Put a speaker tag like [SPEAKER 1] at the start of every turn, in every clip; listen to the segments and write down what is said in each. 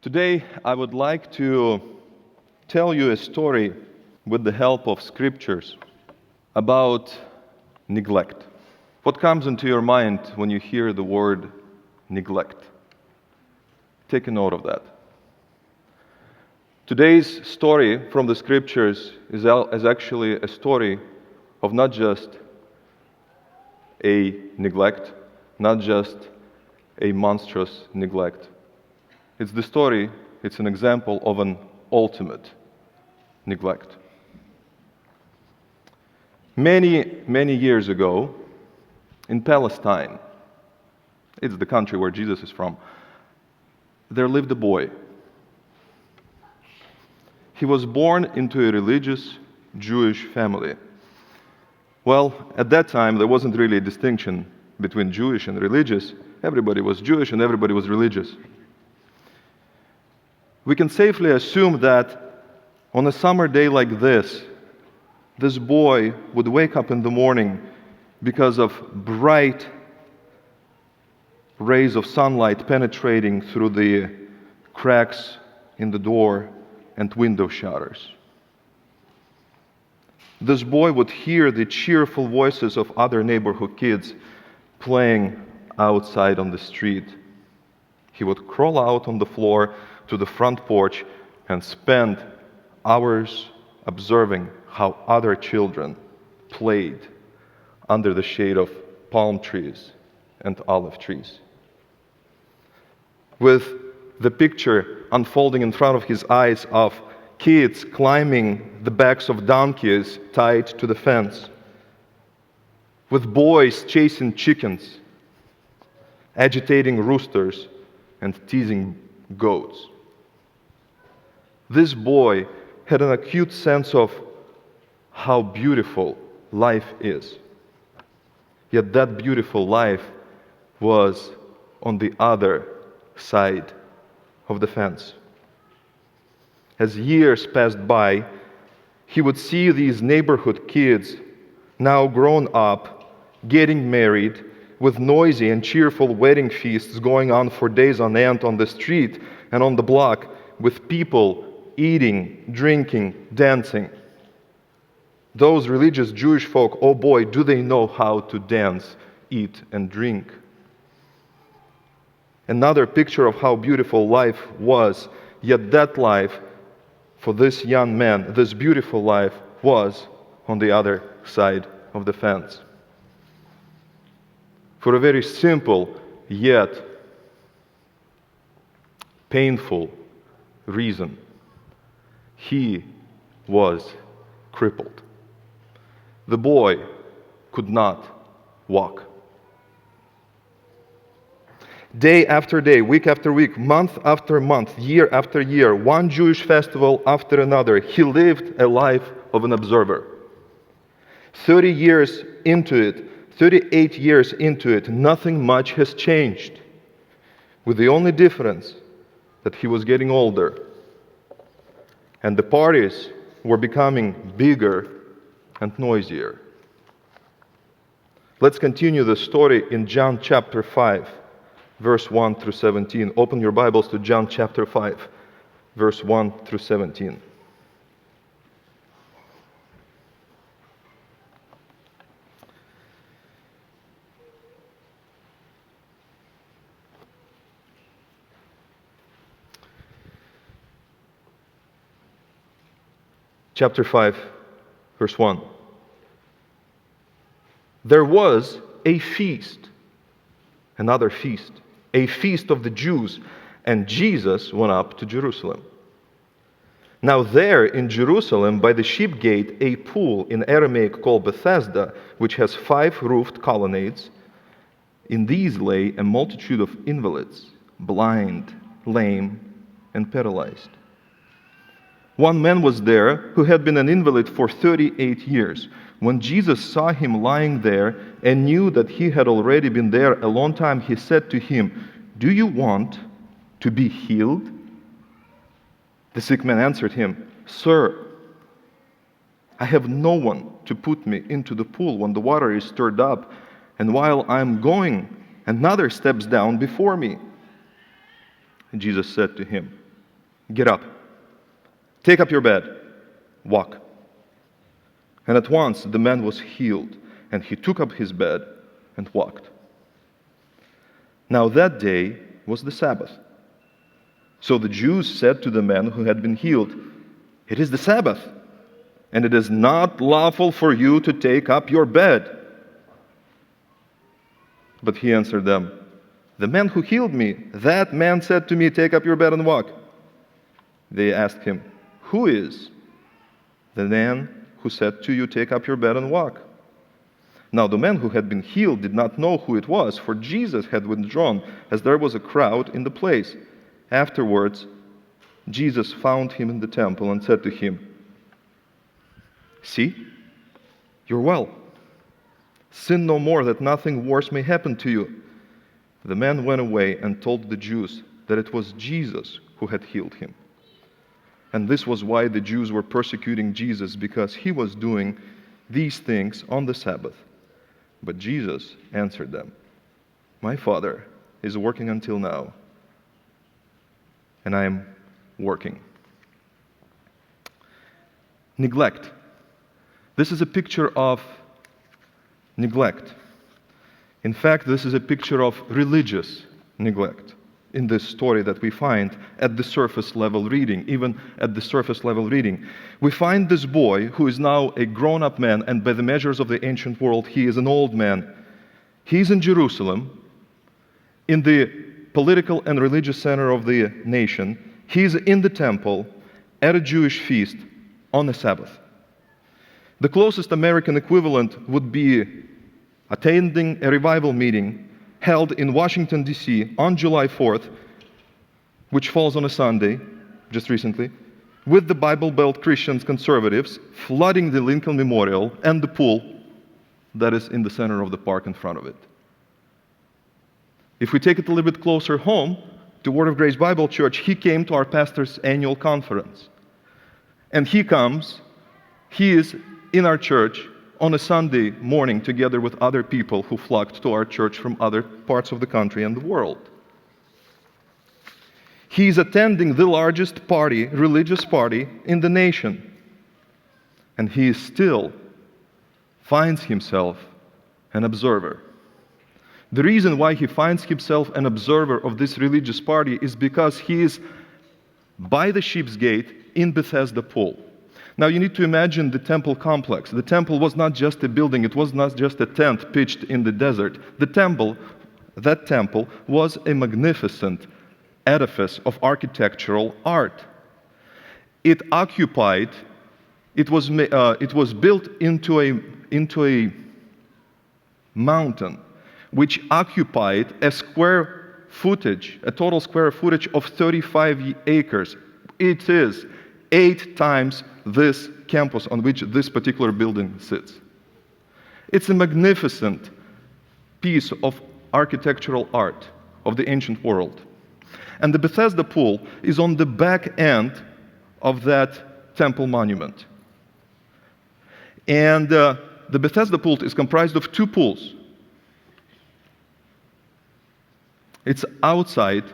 [SPEAKER 1] Today, I would like to tell you a story with the help of scriptures about neglect. What comes into your mind when you hear the word neglect? Take a note of that. Today's story from the scriptures is actually a story of not just a neglect, not just a monstrous neglect. It's an example of an ultimate neglect. Many years ago, in Palestine, it's the country where Jesus is from, there lived a boy. He was born into a religious Jewish family. Well, at that time, there wasn't really a distinction between Jewish and religious. Everybody was Jewish and everybody was religious. We can safely assume that on a summer day like this boy would wake up in the morning because of bright rays of sunlight penetrating through the cracks in the door and window shutters. This boy would hear the cheerful voices of other neighborhood kids playing outside on the street. He would crawl out on the floor to the front porch and spend hours observing how other children played under the shade of palm trees and olive trees. With the picture unfolding in front of his eyes of kids climbing the backs of donkeys tied to the fence, with boys chasing chickens, agitating roosters, and teasing goats. This boy had an acute sense of how beautiful life is. Yet that beautiful life was on the other side of the fence. As years passed by, he would see these neighborhood kids, now grown up, getting married, with noisy and cheerful wedding feasts going on for days on end on the street and on the block, with people eating, drinking, dancing. Those religious Jewish folk, oh boy, do they know how to dance, eat, and drink. Another picture of how beautiful life was, yet that life, for this young man, this beautiful life, was on the other side of the fence. For a very simple, yet painful reason. He was crippled. The boy could not walk. Day after day, week after week, month after month, year after year, one Jewish festival after another, he lived a life of an observer. 30 years into it, 38 years into it, nothing much has changed, with the only difference that he was getting older, and the parties were becoming bigger and noisier. Let's continue the story in John chapter 5, verse 1 through 17. Open your Bibles to John chapter 5, verse 1 through 17. Chapter 5, verse 1. There was a feast, another feast, a feast of the Jews, and Jesus went up to Jerusalem. Now there in Jerusalem, by the sheep gate, a pool in Aramaic called Bethesda, which has 5 roofed colonnades. In these lay a multitude of invalids, blind, lame, and paralyzed. One man was there who had been an invalid for 38 years. When Jesus saw him lying there and knew that he had already been there a long time, he said to him, "Do you want to be healed?" The sick man answered him, "Sir, I have no one to put me into the pool when the water is stirred up, and while I am going, another steps down before me." And Jesus said to him, Get up, take up your bed, walk." And at once the man was healed, and he took up his bed and walked. Now that day was the Sabbath. So the Jews said to the man who had been healed, "It is the Sabbath, and it is not lawful for you to take up your bed." But he answered them, "The man who healed me, that man said to me, 'Take up your bed and walk.'" They asked him, "Who is the man who said to you, 'Take up your bed and walk'?" Now the man who had been healed did not know who it was, for Jesus had withdrawn, as there was a crowd in the place. Afterwards, Jesus found him in the temple and said to him, "See, you're well. Sin no more, that nothing worse may happen to you." The man went away and told the Jews that it was Jesus who had healed him. And this was why the Jews were persecuting Jesus, because he was doing these things on the Sabbath. But Jesus answered them, "My Father is working until now, and I am working." Neglect. This is a picture of neglect. In fact, this is a picture of religious neglect in this story that we find at the surface level reading, even at the surface level reading. We find this boy who is now a grown-up man, and by the measures of the ancient world, he is an old man. He's in Jerusalem, in the political and religious center of the nation. He's in the temple at a Jewish feast on the Sabbath. The closest American equivalent would be attending a revival meeting held in Washington, D.C. on July 4th, which falls on a Sunday, just recently, with the Bible Belt Christians conservatives flooding the Lincoln Memorial and the pool that is in the center of the park in front of it. If we take it a little bit closer home, to Word of Grace Bible Church, he came to our pastor's annual conference. And he is in our church on a Sunday morning together with other people who flocked to our church from other parts of the country and the world. He's attending the largest party, religious party in the nation. And he still finds himself an observer. The reason why he finds himself an observer of this religious party is because he is by the Sheep's Gate in Bethesda Pool. Now you need to imagine the temple complex. The temple was not just a building, it was not just a tent pitched in the desert. That temple was a magnificent edifice of architectural art. It was built into a mountain, which occupied a total square footage of 35 acres. It is 8 times this campus on which this particular building sits. It's a magnificent piece of architectural art of the ancient world. And the Bethesda Pool is on the back end of that temple monument. And the Bethesda Pool is comprised of 2 pools. It's outside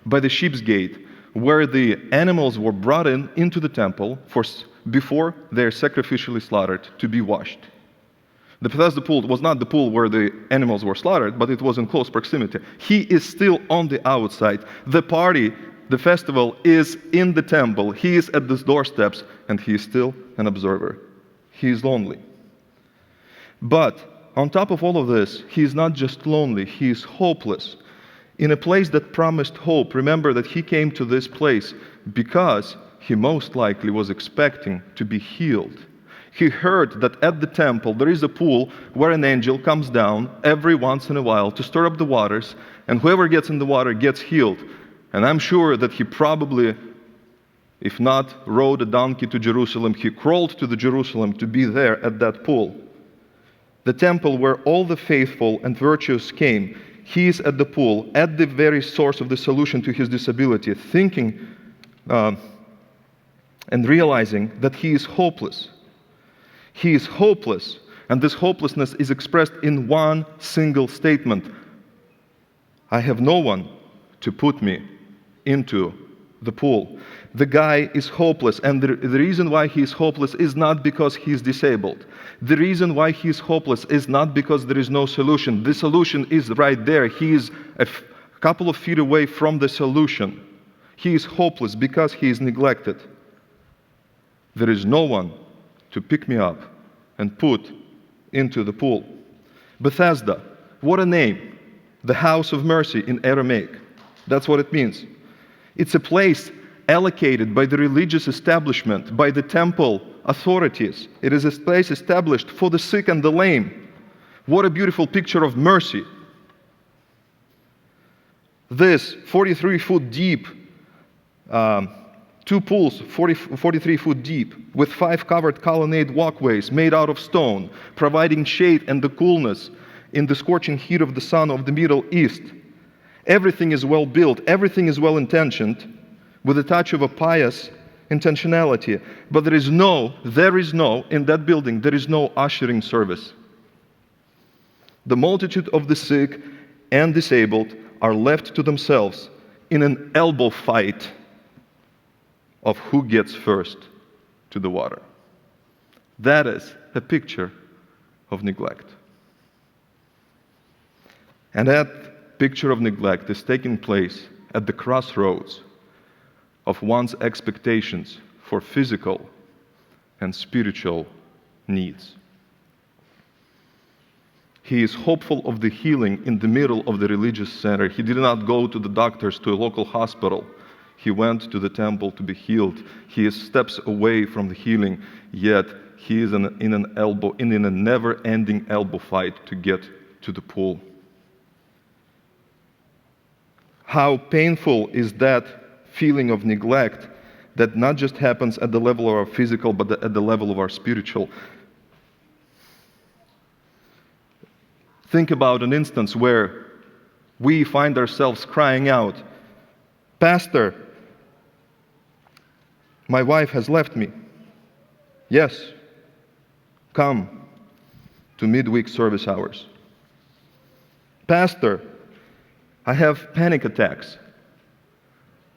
[SPEAKER 1] by the Sheep's Gate, where the animals were brought into the temple before they're sacrificially slaughtered to be washed. The Bethesda Pool was not the pool where the animals were slaughtered, but it was in close proximity. He is still on the outside. The party, the festival, is in the temple. He is at the doorsteps, and he is still an observer. He is lonely. But on top of all of this, he is not just lonely, he is hopeless. In a place that promised hope, remember that he came to this place because he most likely was expecting to be healed. He heard that at the temple there is a pool where an angel comes down every once in a while to stir up the waters, and whoever gets in the water gets healed. And I'm sure that he probably, if not rode a donkey to Jerusalem, he crawled to the Jerusalem to be there at that pool. The temple where all the faithful and virtuous came. He is at the pool, at the very source of the solution to his disability, thinking and realizing that he is hopeless. He is hopeless, and this hopelessness is expressed in one single statement: I have no one to put me into the pool. The guy is hopeless, and the reason why he is hopeless is not because he is disabled. The reason why he is hopeless is not because there is no solution. The solution is right there. He is a couple of feet away from the solution. He is hopeless because he is neglected. There is no one to pick me up and put into the pool. Bethesda, what a name. The house of mercy in Aramaic. That's what it means. It's a place allocated by the religious establishment, by the temple authorities. It is a place established for the sick and the lame. What a beautiful picture of mercy. This 43-foot deep, two pools 43 foot deep, with 5 covered colonnade walkways made out of stone, providing shade and the coolness in the scorching heat of the sun of the Middle East. Everything is well built, everything is well intentioned, with a touch of a pious intentionality. But there is no, in that building, there is no ushering service. The multitude of the sick and disabled are left to themselves in an elbow fight of who gets first to the water. That is a picture of neglect. And that picture of neglect is taking place at the crossroads of one's expectations for physical and spiritual needs. He is hopeful of the healing in the middle of the religious center. He did not go to the doctors, to a local hospital. He went to the temple to be healed. He is steps away from the healing, yet he is in a never-ending elbow fight to get to the pool. How painful is that feeling of neglect that not just happens at the level of our physical, but at the level of our spiritual. Think about an instance where we find ourselves crying out, "Pastor, my wife has left me." Yes, come to midweek service hours. "Pastor, I have panic attacks."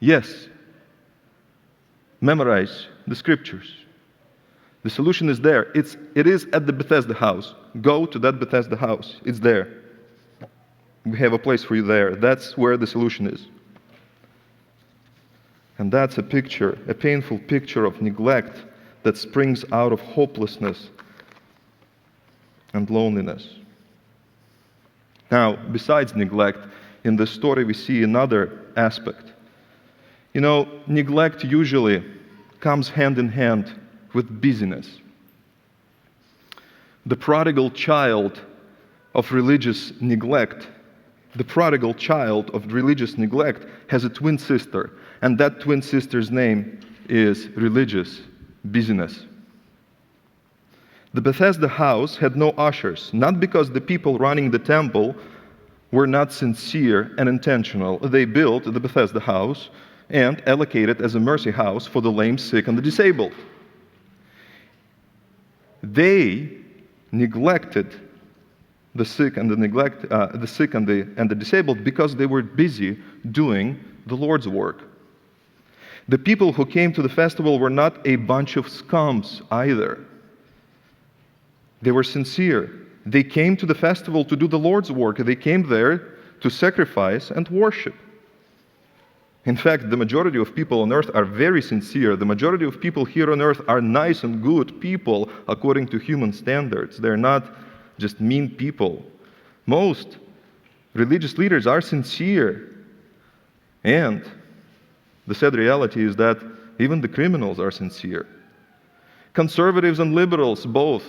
[SPEAKER 1] Yes, memorize the scriptures. The solution is there. It is at the Bethesda house. Go to that Bethesda house. It's there. We have a place for you there. That's where the solution is. And that's a picture, a painful picture of neglect that springs out of hopelessness and loneliness. Now, besides neglect, in this story we see another aspect. You know, neglect usually comes hand in hand with busyness. The prodigal child of religious neglect, has a twin sister, and that twin sister's name is religious busyness. The Bethesda house had no ushers, not because the people running the temple were not sincere and intentional. They built the Bethesda house and allocated as a mercy house for the lame, sick, and the disabled. They neglected the sick and the disabled because they were busy doing the Lord's work. The people who came to the festival were not a bunch of scums either. They were sincere. They came to the festival to do the Lord's work. They came there to sacrifice and worship. In fact, the majority of people on earth are very sincere. The majority of people here on earth are nice and good people according to human standards. They're not just mean people. Most religious leaders are sincere. And the sad reality is that even the criminals are sincere. Conservatives and liberals, both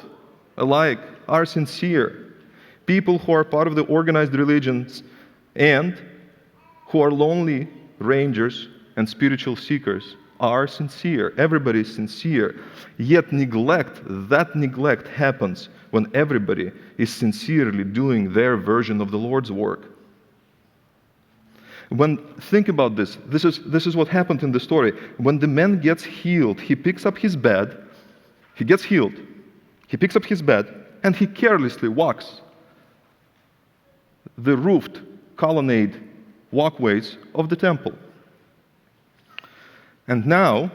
[SPEAKER 1] alike, are sincere. People who are part of the organized religions and who are lonely rangers and spiritual seekers are sincere. Everybody is sincere. Yet that neglect happens when everybody is sincerely doing their version of the Lord's work. Think about this. This is what happened in the story. When the man gets healed, he picks up his bed. He gets healed. He picks up his bed and he carelessly walks the roofed colonnade walkways of the temple. And now,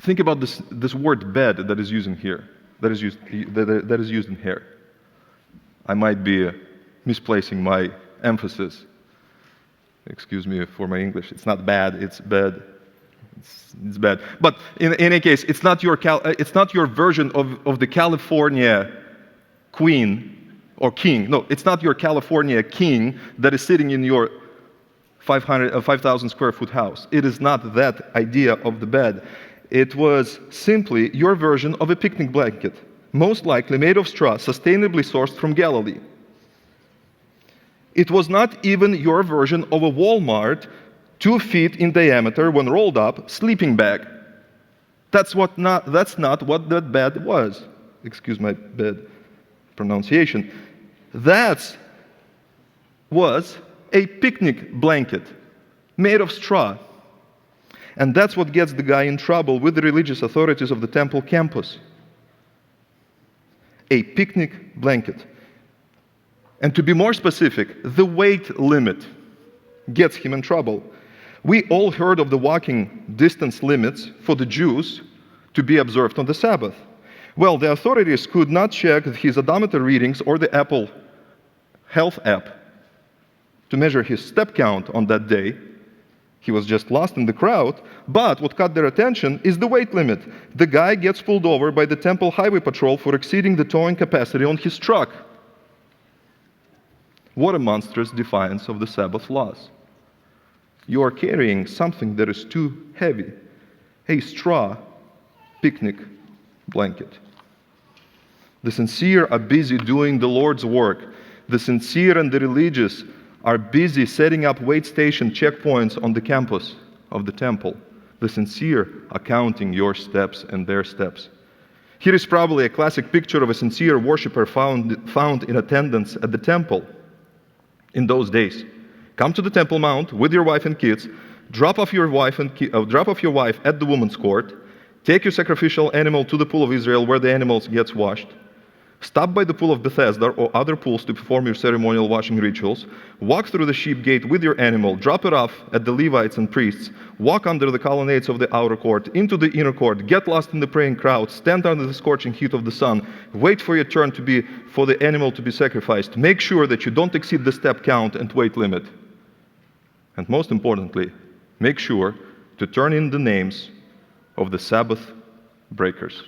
[SPEAKER 1] think about this word bed that is used in here, that is used in here. I might be misplacing my emphasis. Excuse me for my English. It's not bad, it's bed. It's bad. But in any case, it's not your version of the California queen or king. No, it's not your California king that is sitting in your 5,000 square foot house. It is not that idea of the bed. It was simply your version of a picnic blanket, most likely made of straw, sustainably sourced from Galilee. It was not even your version of a Walmart 2 feet in diameter, when rolled up, sleeping bag. That's not what that bed was. Excuse my bad pronunciation. That was a picnic blanket made of straw. And that's what gets the guy in trouble with the religious authorities of the temple campus. A picnic blanket. And to be more specific, the weight limit gets him in trouble. We all heard of the walking distance limits for the Jews to be observed on the Sabbath. Well, the authorities could not check his odometer readings or the Apple Health app to measure his step count on that day. He was just lost in the crowd. But what caught their attention is the weight limit. The guy gets pulled over by the Temple Highway Patrol for exceeding the towing capacity on his truck. What a monstrous defiance of the Sabbath laws. You are carrying something that is too heavy, a straw picnic blanket. The sincere are busy doing the Lord's work. The sincere and the religious are busy setting up wait station checkpoints on the campus of the temple. The sincere are counting your steps and their steps. Here is probably a classic picture of a sincere worshiper found in attendance at the temple in those days. Come to the Temple Mount with your wife and kids, drop off your wife at the women's court, take your sacrificial animal to the pool of Israel where the animal gets washed, stop by the pool of Bethesda or other pools to perform your ceremonial washing rituals, walk through the sheep gate with your animal, drop it off at the Levites and priests, walk under the colonnades of the outer court, into the inner court, get lost in the praying crowd, stand under the scorching heat of the sun, wait for your turn for the animal to be sacrificed, make sure that you don't exceed the step count and weight limit. And most importantly, make sure to turn in the names of the Sabbath breakers.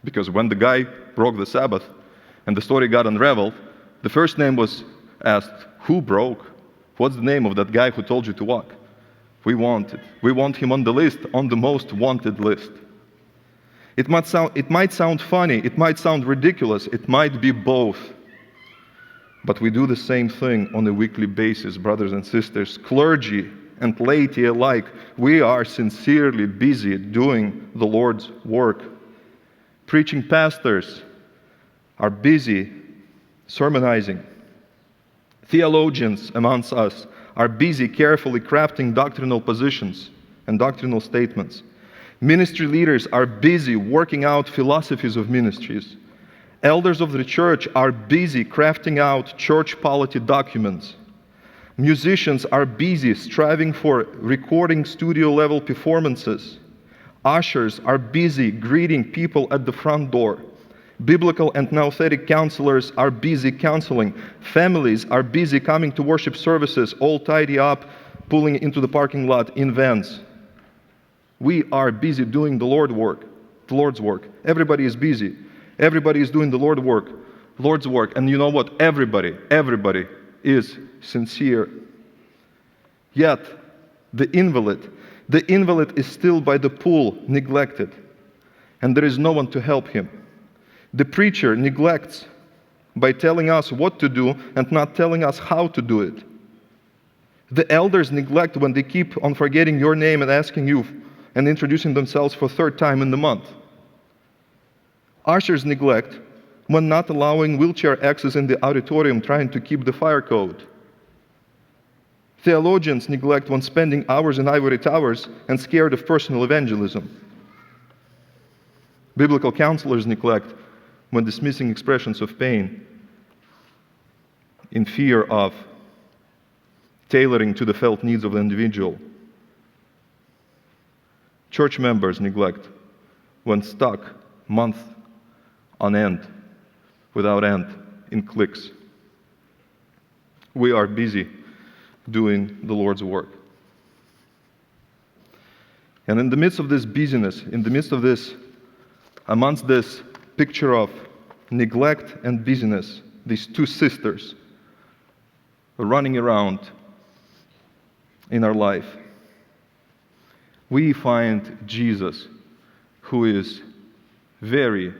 [SPEAKER 1] Because when the guy broke the Sabbath and the story got unraveled, the first name was asked, who broke? What's the name of that guy who told you to walk? We want it. We want him on the list, on the most wanted list. It might sound funny, it might sound ridiculous, it might be both. But we do the same thing on a weekly basis, brothers and sisters. Clergy and laity alike, we are sincerely busy doing the Lord's work. Preaching pastors are busy sermonizing. Theologians amongst us are busy carefully crafting doctrinal positions and doctrinal statements. Ministry leaders are busy working out philosophies of ministries. Elders of the church are busy crafting out church polity documents. Musicians are busy striving for recording studio-level performances. Ushers are busy greeting people at the front door. Biblical and nouthetic counselors are busy counseling. Families are busy coming to worship services, all tidy up, pulling into the parking lot in vans. We are busy doing the Lord's work. Everybody is busy. Everybody is doing the Lord's work. And you know what? Everybody is sincere. Yet, the invalid is still by the pool, neglected, and there is no one to help him. The preacher neglects by telling us what to do and not telling us how to do it. The elders neglect when they keep on forgetting your name and asking you and introducing themselves for third time in the month. Ushers neglect when not allowing wheelchair access in the auditorium, trying to keep the fire code. Theologians neglect when spending hours in ivory towers and scared of personal evangelism. Biblical counselors neglect when dismissing expressions of pain in fear of tailoring to the felt needs of the individual. church members' neglect when stuck month on end, without end, in cliques. We are busy doing the Lord's work. And in the midst of this busyness, in the midst of this, amongst this picture of neglect and busyness, these two sisters are running around in our life, we find Jesus, who is very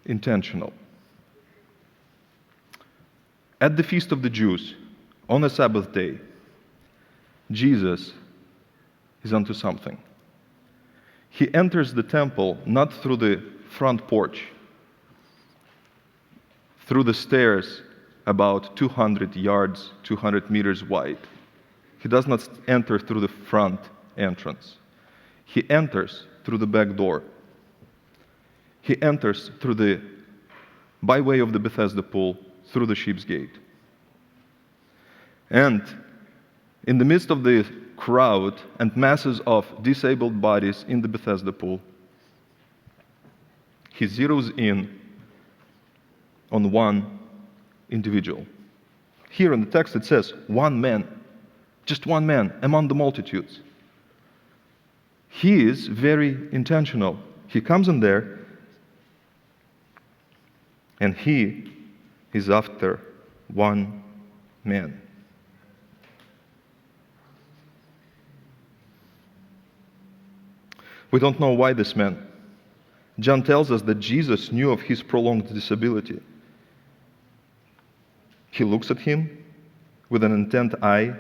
[SPEAKER 1] intentional. At the feast of the Jews, on a Sabbath day, Jesus is onto something. He enters the temple not through the front porch, through the stairs about 200 yards, 200 meters wide. He does not enter through the front entrance. He enters through the back door. He enters by way of the Bethesda Pool, through the Sheep's Gate. And in the midst of the crowd and masses of disabled bodies in the Bethesda Pool, he zeroes in on one individual. Here in the text it says, one man, just one man among the multitudes. He is very intentional. He comes in there and he is after one man. We don't know why this man. John tells us that Jesus knew of his prolonged disability. He looks at him with an intent eye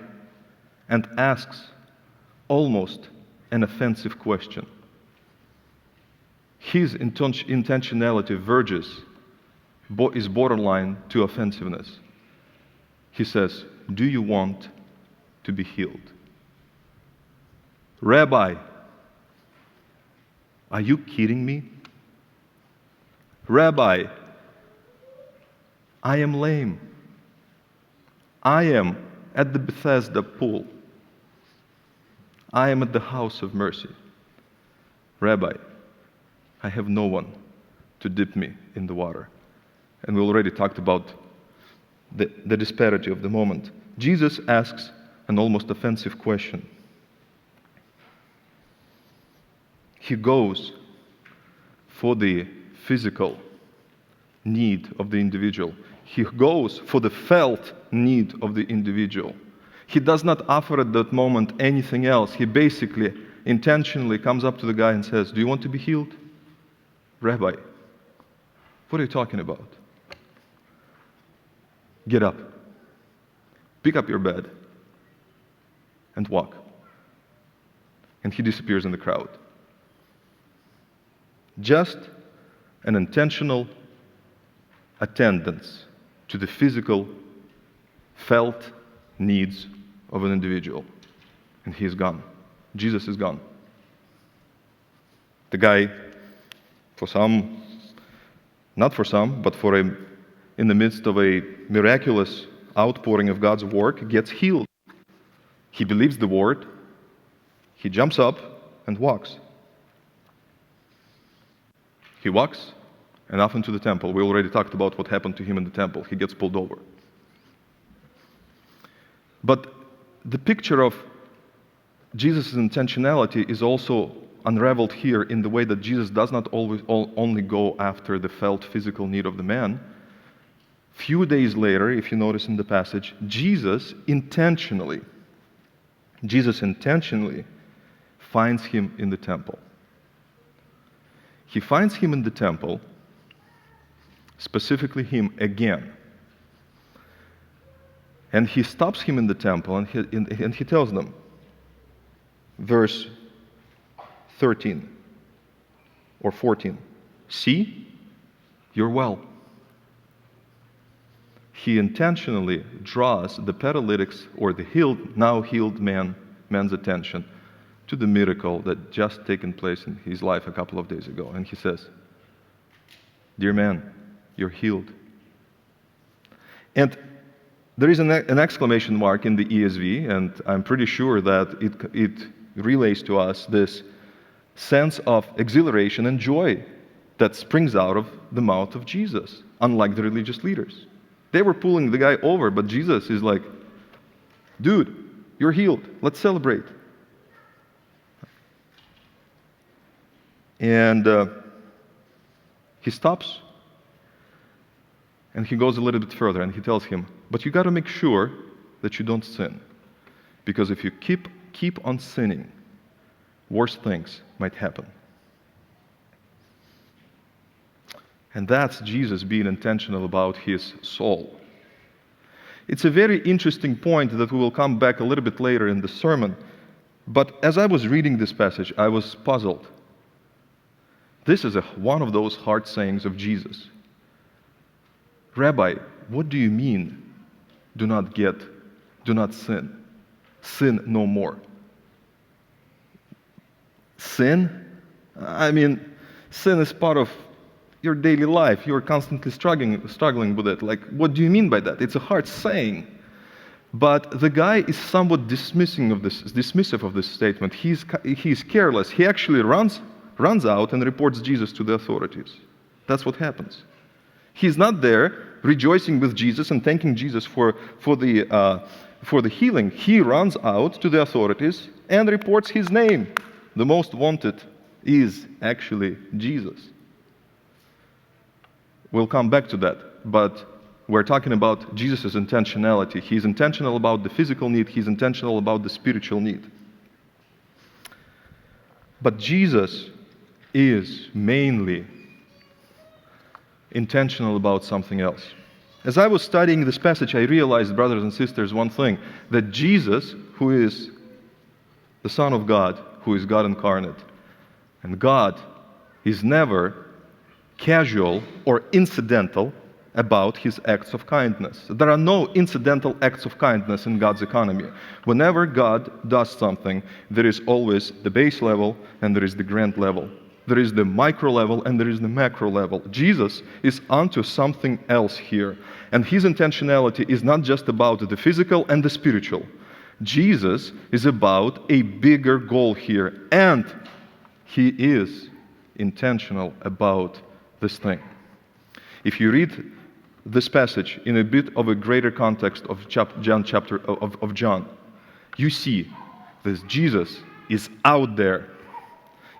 [SPEAKER 1] and asks almost an offensive question. His intentionality verges, is borderline to offensiveness. He says, "Do you want to be healed?" Rabbi, are you kidding me? Rabbi, I am lame. I am at the Bethesda Pool. I am at the house of mercy. Rabbi, I have no one to dip me in the water. And we already talked about the disparity of the moment. Jesus asks an almost offensive question. He goes for the physical need of the individual. He goes for the felt need of the individual. He does not offer at that moment anything else. He basically, intentionally comes up to the guy and says, "Do you want to be healed?" "Rabbi, what are you talking about?" "Get up, pick up your bed, and walk." And he disappears in the crowd. Just an intentional attendance to the physical, felt needs of an individual. And he is gone. Jesus is gone. The guy, for some, not for some, but in the midst of a miraculous outpouring of God's work, gets healed. He believes the word. He jumps up and walks. He walks and off into the temple. We already talked about what happened to him in the temple. He gets pulled over. But the picture of Jesus' intentionality is also unraveled here in the way that Jesus does not only go after the felt physical need of the man. Few days later, if you notice in the passage, Jesus intentionally finds him in the temple. He finds him in the temple, specifically him again. And he stops him in the temple and he tells them, verse 13 or 14, "See, you're well." He intentionally draws the paralytic's or the now healed man's attention to the miracle that just taken place in his life a couple of days ago. And he says, "Dear man, you're healed." And there is an exclamation mark in the ESV, and I'm pretty sure that it relays to us this sense of exhilaration and joy that springs out of the mouth of Jesus, unlike the religious leaders. They were pulling the guy over, but Jesus is like, dude, you're healed. Let's celebrate. And he stops, and he goes a little bit further, and he tells him, but you got to make sure that you don't sin. Because if you keep on sinning, worse things might happen. And that's Jesus being intentional about his soul. It's a very interesting point that we will come back a little bit later in the sermon. But as I was reading this passage, I was puzzled. This is one of those hard sayings of Jesus. Rabbi, what do you mean, do not sin? Sin no more. Sin? I mean, sin is part of your daily life. You're constantly struggling with it. Like, what do you mean by that? It's a hard saying. But the guy is somewhat dismissive of this statement. He's careless. He actually runs out and reports Jesus to the authorities. That's what happens. He's not there rejoicing with Jesus and thanking Jesus for the healing. He runs out to the authorities and reports his name. The most wanted is actually Jesus. We'll come back to that, but we're talking about Jesus' intentionality. He's intentional about the physical need. He's intentional about the spiritual need. But Jesus is mainly intentional about something else. As I was studying this passage, I realized, brothers and sisters, one thing, that Jesus, who is the Son of God, who is God incarnate, and God is never casual or incidental about his acts of kindness. There are no incidental acts of kindness in God's economy. Whenever God does something, there is always the base level and there is the grand level. There is the micro level and there is the macro level. Jesus is onto something else here. And his intentionality is not just about the physical and the spiritual. Jesus is about a bigger goal here. And he is intentional about this thing. If you read this passage in a bit of a greater context of John, you see that Jesus is out there.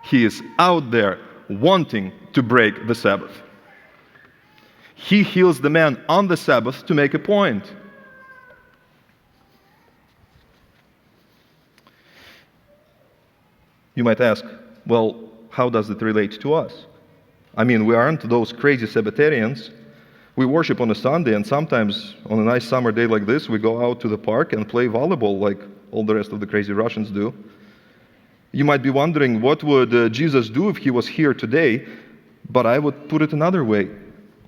[SPEAKER 1] He is out there wanting to break the Sabbath. He heals the man on the Sabbath to make a point. You might ask, well, how does it relate to us? I mean, we aren't those crazy Sabbatarians. We worship on a Sunday, and sometimes on a nice summer day like this, we go out to the park and play volleyball like all the rest of the crazy Russians do. You might be wondering, what would Jesus do if he was here today? But I would put it another way.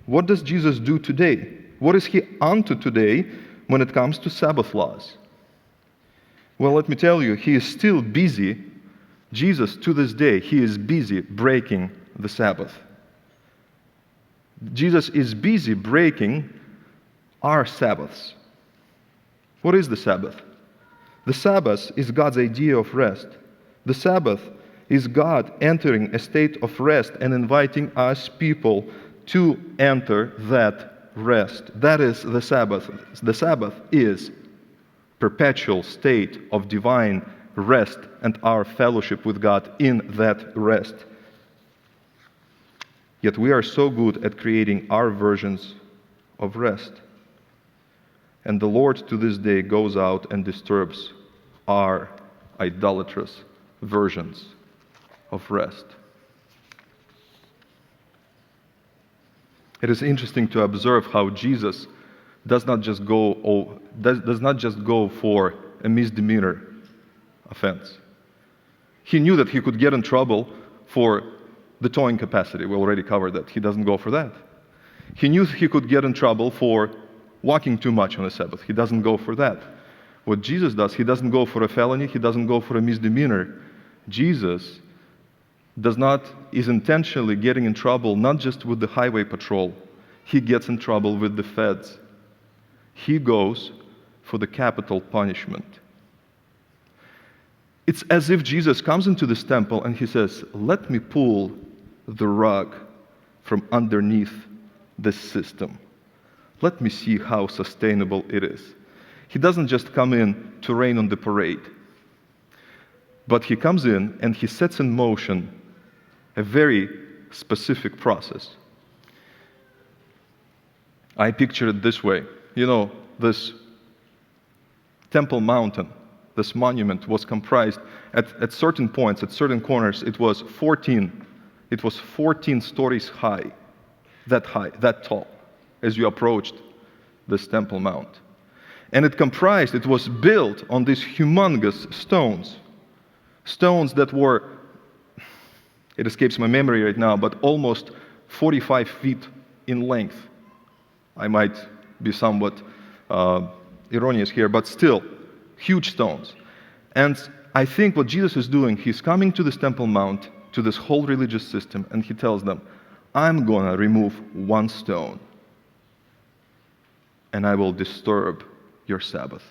[SPEAKER 1] What does Jesus do today? What is he onto today when it comes to Sabbath laws? Well, let me tell you, he is still busy. Jesus, to this day, he is busy breaking the Sabbath. Jesus is busy breaking our Sabbaths. What is the Sabbath? The Sabbath is God's idea of rest. The Sabbath is God entering a state of rest and inviting us people to enter that rest. That is the Sabbath. The Sabbath is perpetual state of divine rest and our fellowship with God in that rest. Yet we are so good at creating our versions of rest. And the Lord to this day goes out and disturbs our idolatrous versions of rest. It is interesting to observe how Jesus does not just go for a misdemeanor offense. He knew that he could get in trouble for the towing capacity. We already covered that. He doesn't go for that. He knew he could get in trouble for walking too much on the Sabbath. He doesn't go for that. What Jesus does, he doesn't go for a felony. He doesn't go for a misdemeanor. Jesus is intentionally getting in trouble not just with the highway patrol. He gets in trouble with the feds. He goes for the capital punishment. It's as if Jesus comes into this temple and he says, let me pull the rug from underneath this system. Let me see how sustainable it is. He doesn't just come in to rain on the parade, but he comes in and he sets in motion a very specific process. I picture it this way. You know, this Temple Mountain, this monument was comprised at certain points, at certain corners, it was 14 stories high, that tall, as you approached this Temple Mount. And it was built on these humongous stones that were, it escapes my memory right now, but almost 45 feet in length. I might be somewhat erroneous here, but still, huge stones. And I think what Jesus is doing, he's coming to this Temple Mount, to this whole religious system, and he tells them, I'm going to remove one stone, and I will disturb your Sabbath.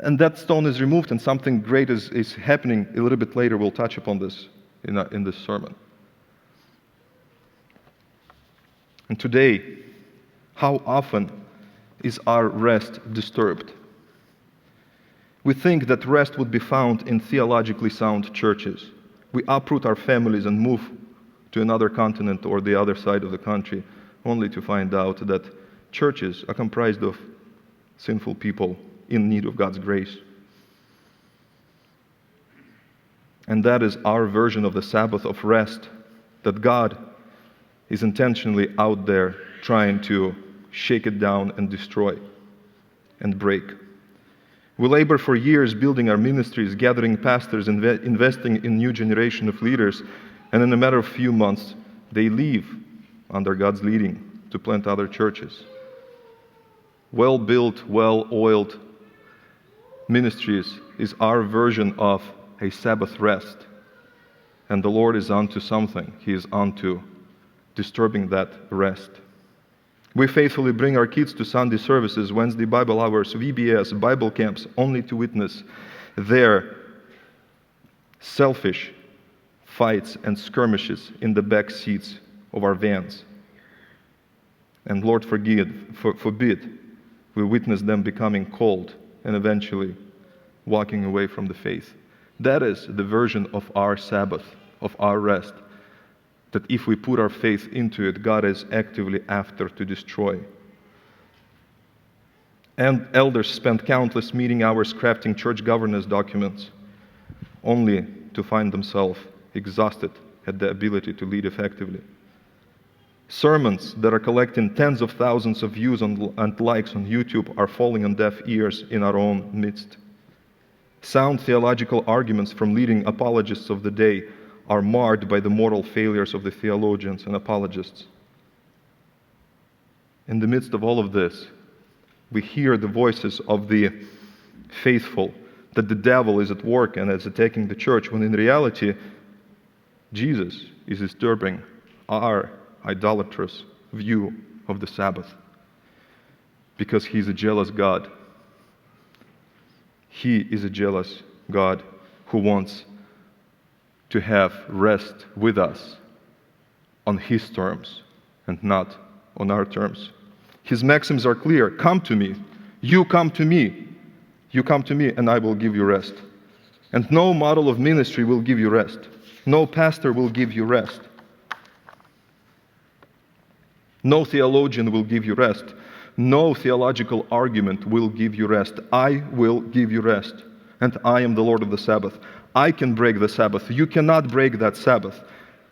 [SPEAKER 1] And that stone is removed, and something great is happening. A little bit later, we'll touch upon this in this sermon. And today, how often is our rest disturbed? We think that rest would be found in theologically sound churches. We uproot our families and move to another continent or the other side of the country, only to find out that churches are comprised of sinful people in need of God's grace. And that is our version of the Sabbath of rest, that God is intentionally out there trying to shake it down and destroy and break. We labor for years building our ministries, gathering pastors, investing in new generation of leaders, and in a matter of few months, they leave under God's leading to plant other churches. Well-built, well-oiled ministries is our version of a Sabbath rest. And the Lord is onto something. He is onto disturbing that rest. We faithfully bring our kids to Sunday services, Wednesday Bible hours, VBS, Bible camps, only to witness their selfish fights and skirmishes in the back seats of our vans. And Lord forbid, we witness them becoming cold and eventually walking away from the faith. That is the version of our Sabbath, of our rest, that if we put our faith into it, God is actively after to destroy. And elders spend countless meeting hours crafting church governance documents, only to find themselves exhausted at the ability to lead effectively. Sermons that are collecting tens of thousands of views and likes on YouTube are falling on deaf ears in our own midst. Sound theological arguments from leading apologists of the day are marred by the moral failures of the theologians and apologists. In the midst of all of this, we hear the voices of the faithful that the devil is at work and is attacking the church, when in reality, Jesus is disturbing our idolatrous view of the Sabbath, because He's a jealous God. He is a jealous God who wants to have rest with us on His terms and not on our terms. His maxims are clear. Come to me. You come to me. You come to me and I will give you rest. And no model of ministry will give you rest. No pastor will give you rest. No theologian will give you rest. No theological argument will give you rest. I will give you rest. And I am the Lord of the Sabbath. I can break the Sabbath. You cannot break that Sabbath.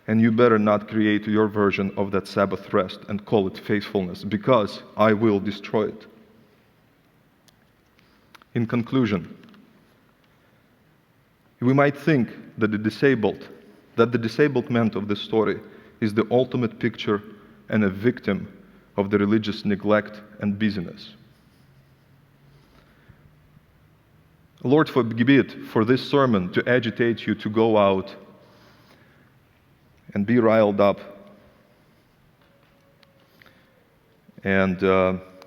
[SPEAKER 1] And you better not create your version of that Sabbath rest and call it faithfulness, because I will destroy it. In conclusion, we might think that the disabled man of this story is the ultimate picture and a victim of the religious neglect and busyness. Lord forbid for this sermon to agitate you to go out and be riled up and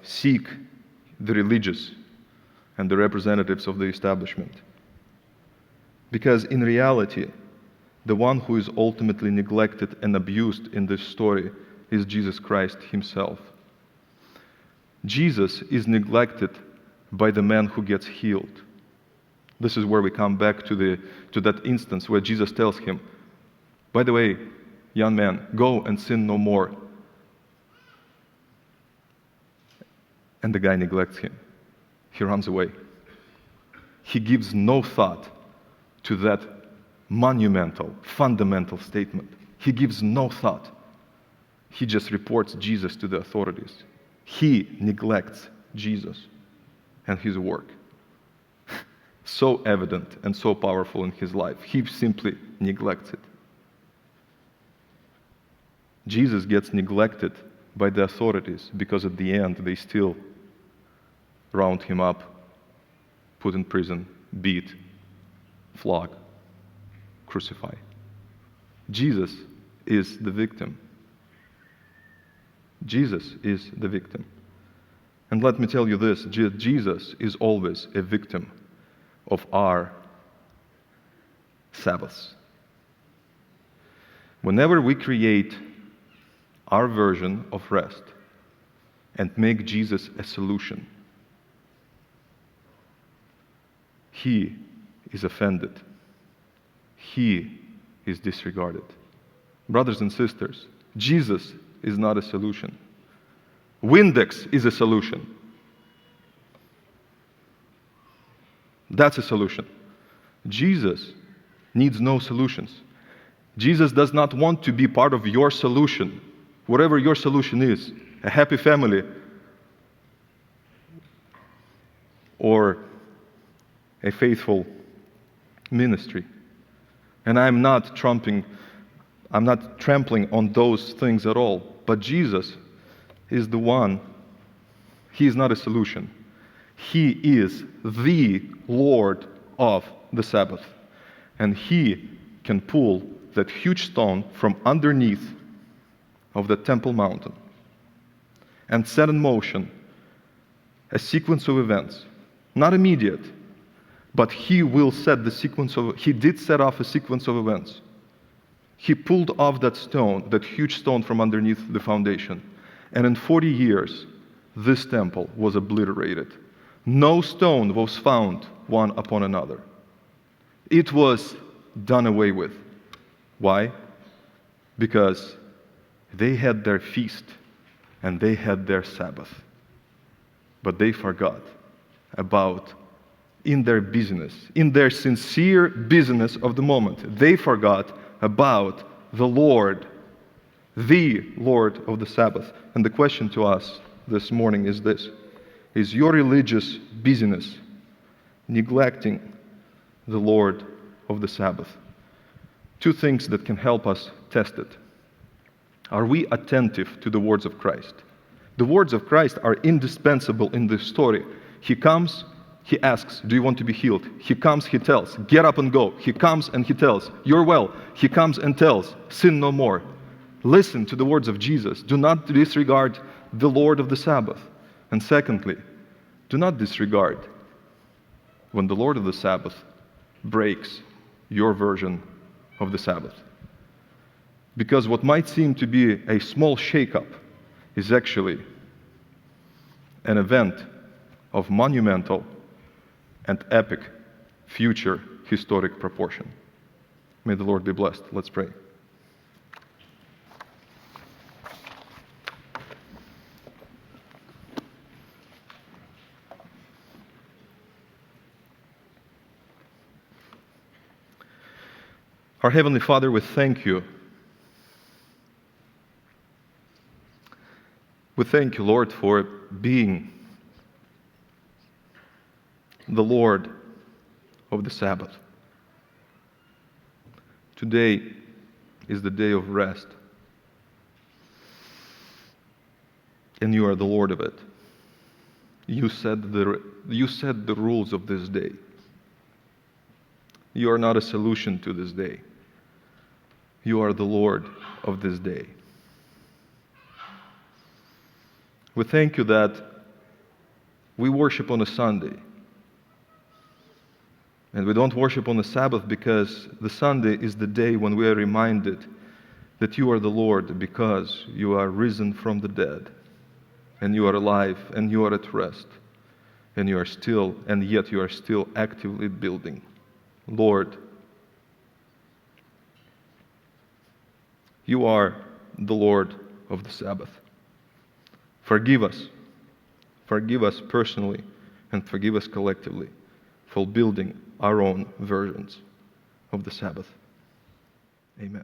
[SPEAKER 1] seek the religious and the representatives of the establishment. Because in reality, the one who is ultimately neglected and abused in this story is Jesus Christ himself. Jesus is neglected by the man who gets healed. This is where we come back to that instance where Jesus tells him, by the way, young man, go and sin no more. And the guy neglects him. He runs away. He gives no thought to that monumental, fundamental statement. He gives no thought. He just reports Jesus to the authorities. He neglects Jesus and his work. So evident and so powerful in his life. He simply neglects it. Jesus gets neglected by the authorities because at the end they still round him up, put in prison, beat, flog, crucify. Jesus is the victim. Jesus is the victim. And let me tell you this, Jesus is always a victim of our Sabbaths. Whenever we create our version of rest and make Jesus a solution, he is offended. He is disregarded. Brothers and sisters, Jesus is not a solution. Windex is a solution. That's a solution. Jesus needs no solutions. Jesus does not want to be part of your solution, whatever your solution is, a happy family, or a faithful ministry. And I'm not trampling on those things at all. But Jesus is the one. He is not a solution. He is the Lord of the Sabbath. And he can pull that huge stone from underneath of the Temple Mountain and set in motion a sequence of events. Not immediate, but he will set the sequence of, he did set off a sequence of events. He pulled off that stone, that huge stone from underneath the foundation. And in 40 years, this temple was obliterated. No stone was found one upon another. It was done away with. Why? Because they had their feast and they had their Sabbath. But they forgot about, in their business, in their sincere business of the moment, they forgot about the Lord of the Sabbath. And the question to us this morning is this: is your religious busyness neglecting the Lord of the Sabbath? Two things that can help us test it. Are we attentive to the words of Christ? The words of Christ are indispensable in this story. He comes, he asks, do you want to be healed? He comes, he tells, get up and go. He comes and he tells, you're well. He comes and tells, sin no more. Listen to the words of Jesus. Do not disregard the Lord of the Sabbath. And secondly, do not disregard when the Lord of the Sabbath breaks your version of the Sabbath. Because what might seem to be a small shakeup is actually an event of monumental and epic future historic proportion. May the Lord be blessed. Let's pray. Our Heavenly Father, we thank you. We thank you, Lord, for being the Lord of the Sabbath. Today is the day of rest, and you are the Lord of it. You set the rules of this day. You are not a solution to this day. You are the Lord of this day. We thank you that we worship on a Sunday, And we don't worship on the Sabbath because the Sunday is the day when we are reminded that you are the Lord, because you are risen from the dead, and you are alive, and you are at rest, and yet you are still actively building. Lord, you are the Lord of the Sabbath. Forgive us. Forgive us personally, and forgive us collectively for building our own versions of the Sabbath. Amen.